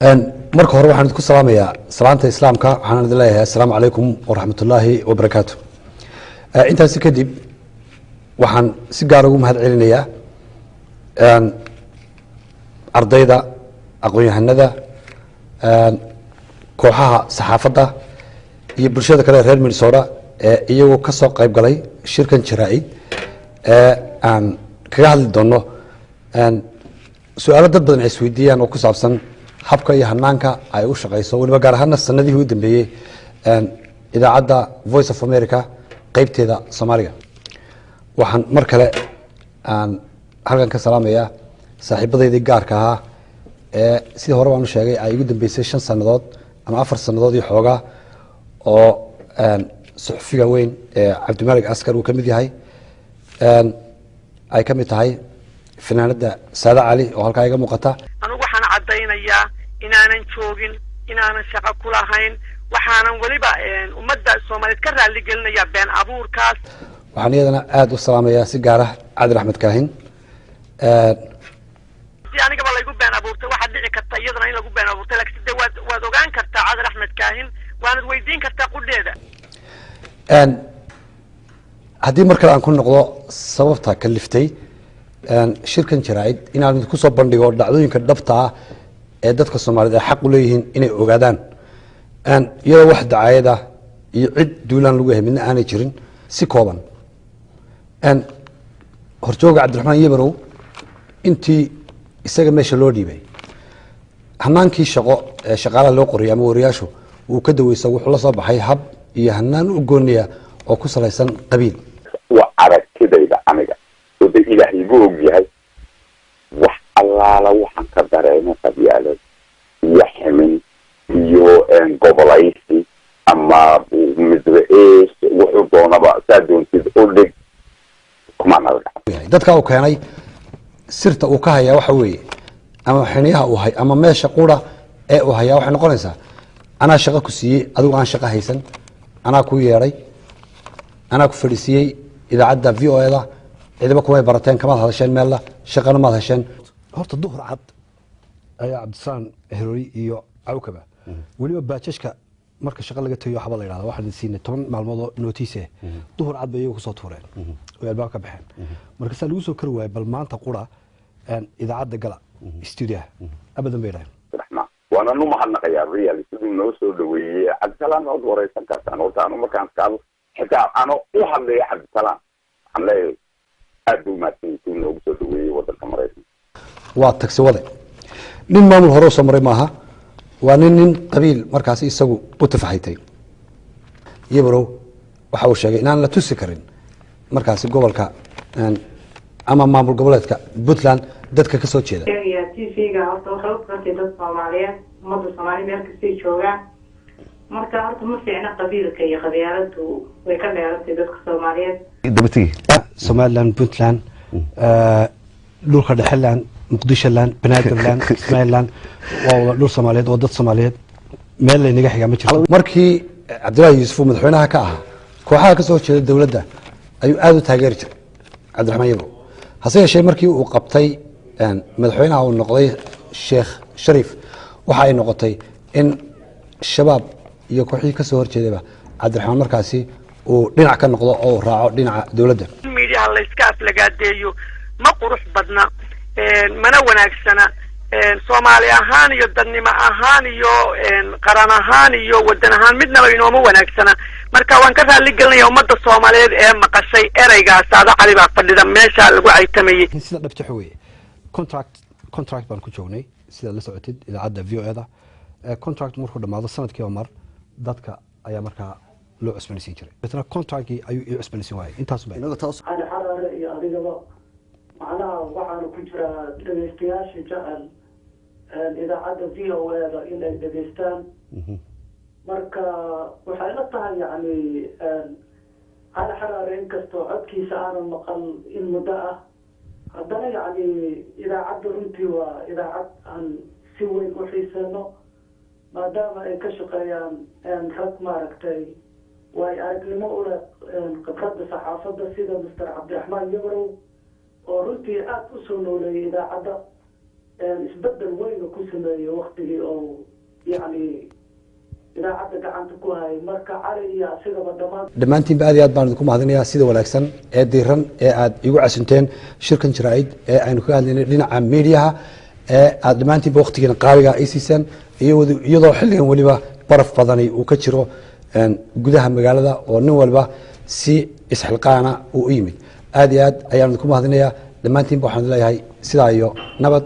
marka hore waxaan idinku salaamayaa salaanta islaamka waxaan idin leeyahay assalaamu calaykum waraxmatullaahi wabarakaatu. intaasi kadib waxaan si gaar ugu mahad celinayaa ardayda aqoon-yahanada kooxaha saxaafadda iyo bulshada kale reer Minnesota ee iyagu ka soo qayb galay shirkan jaraa'id ee aan kaga hadli doono su'aalo dad badan ay isweydiiyaan oo ku saabsan habka iyo hanaanka ay u shaqeyso waliba gaar ahaan sanadihii u dambeeyay idaacadda Voice of America qaybteeda Soomaaliga. waxaan mar kale aan halkan ka salaamayaa saaxiibadeydii gaarka ahaa ee sidii hore waan u sheegay ay ugu dambeysay 5 sanadood ama 4 sanadood iyo xoogaa oo suxufiga weyn ee Cabdimalik Askar uu ka mid yahay ay ka mid tahay fanaanada Saada Cali oo halka iga muuqata. anigu waxaan cadaynayaa inaanan joogin inaanan shaqo ku lahayn waxaanan waliba ummadda Soomaaliyeed ka raali gelinayaa been abuurkaas. waxaan iyadana aad u salaamayaa si gaar ah Cabdi Axmed Kaahin si aniga baa lagu been abuurtay waxa dhici karta iyadana in lagu been abuurtay laakiin waad ogaan kartaa Cabdi Axmed Kaahin waanad weydiin kartaa qudheeda. haddii markale aan ku noqdo sababta kaliftay shirkan jaraa'id inaan ku soo bandhigo dhacdooyinka dhabta ah ee dadka Soomaaliyeed ay xaq u leeyihiin inay ogaadaan iyadoo wax dacaayad ah iyo cid duulaan lagu hemin aanay jirin si kooban horjooga Cabdiraxmaan Yabarow intii isaga meesha loo dhiibay hanaankii shaqo ee shaqaalaha loo qoriyay ama wariyaashu uu ka daweysa wuxuu la soo baxay hab iyo hanaan u gooniya oo ku salaysan qabiil waa aragtidayda aniga oo ilaahay buu og yahay wax allaala waxaan ka dareemay qabyaalad iyo ximin iyo gobolaysi ama midrees wuxuu doonaba saa doontid oo dhig kuma nalga dadka uu keenay sirta uu ka hayaa waxa weeye ama xiniyaha uu hay ama meesha qura ee uu hayaa waxay noqonaysaa anaa shaqo ku siiyey adigu aan shaqo haysan anaa ku yeeray anaa ku fadhiisiyey idaacadda VOA-da ciidamo kumay barateen kamaad hadasheen meella shaqana maad hesheen horta duhur cad ayaa Cabdisaan Herori iyo Cawkaba waliba baajashka marka shaqo laga tayo waxba la yiraahdo waxaan siinay 10 maalmood oo notice duhur cad bay ku soo tuureen oo albaab ka baxeen marka saa lagu soo kar waayay bal maanta qura idaacadda gala studio abadan bay dhahay وانا نو محنقيا ريال sidoo noo soo dhaweeyay Cabdisalaam oo wareysan kartaan oo taan markaan kaado xitaa ano u hadlay Cabdisalaam hadlay aad u maadsan noo soo dhaweeyay wadanka Mareykanka waa taxi wada nin maamul hore soo maray maaha waa nin qabiil markaas isagu u tafaxaytay Yabarow waxa uu sheegay inaan la tusi karin markaas gobolka ama maamul goboleedka Puntland dadka ka soo jeeda TV-ga horta waxa uu qabtay dad Soomaaliyeed ummadda Soomaaliyeed meel kasta joogaan marka horta ma fiicna qabiilka iyo qabyaaladu way ka dheeratay dadka Soomaaliyeed dabtii Somaliland Puntland dhulka Dhexland Muqdisholand Banaadirland Somaliland waa dhul Soomaaliyeed oo dad Soomaaliyeed meel la inaga xiga ma jirto markii Cabdilaahi Yuusuf madaxweynaha ka ahaa kooxaha ka soo jeeda dawladda ayuu aad u taageeri jiray Cabdiraxmaan Yabarow hase yeeshee markii uu qabtay madaxweynaha uu noqday Sheekh Shariif waxa ay noqotay in shabaab iyo kooxii ka soo horjeedaba Cabdiraxmaan markaasi uu dhinac ka noqdo oo raaco dhinaca dawladda meediyaha la iska aflagaadeeyo ma qurux badna mana wanaagsana Soomaali ahaan iyo dadnimo ahaan iyo qaran ahaan iyo wadan ahaan midnaba inooma wanaagsana marka waan ka raali gelinayaa ummadda Soomaaliyeed ee maqashay ereygaas Saada Cali baa fadhida meesha lagu caytamayay sida dhabta xawey contract baan ku joognay sida la socotid idaacadda VOA-da contract markuu dhamaado sanadkii oo mar dadka ayaa markaa loo cusboonaysiin jiray dadna contractkii ayuu u cusboonaysiin waayay intaas bay ana xaraare iyo adigaba macnaha waxaan ku jiraa dhageystayaasha jecel idaacadda VOA-da inay dhageystaan marka waxay la tahay yani ana xaraare inkastoo codkiisa aanan maqal in muddo ah haddana yani idaacadda runtii waa idaacad aan si weyn u xiiseyno maadaama ay ka shaqeeyaan rag maaragtay way aragnimo u leh khibradda saxaafadda sida Mr. Cabdiraxmaan Yabarow oo runtii aad u soo nooleeyay idaacadda isbedel weyn ku sameeyey waqtigii oo yani idaacadda gacanta ku hayay marka cali iyo asigaba dhammaantiinba aad iyo aad baan idinku mahadinayaa sida wanaagsan ee diiran ee aad igu casunteen shirkan jaraa'id ee aynu ka hadlaynay dhinaca miidiyaha ee aad dhammaantiinba waqtigiina qaaliga ay siiseen iyadoo xilligan weliba baraf badani uu ka jiro gudaha magaalada oo nin walba si isxilqaana uu u yimid aad iyo aad ayaan idinku mahadinayaa dhammaantiinba waxaan leeyahay sidaa iyo nabad.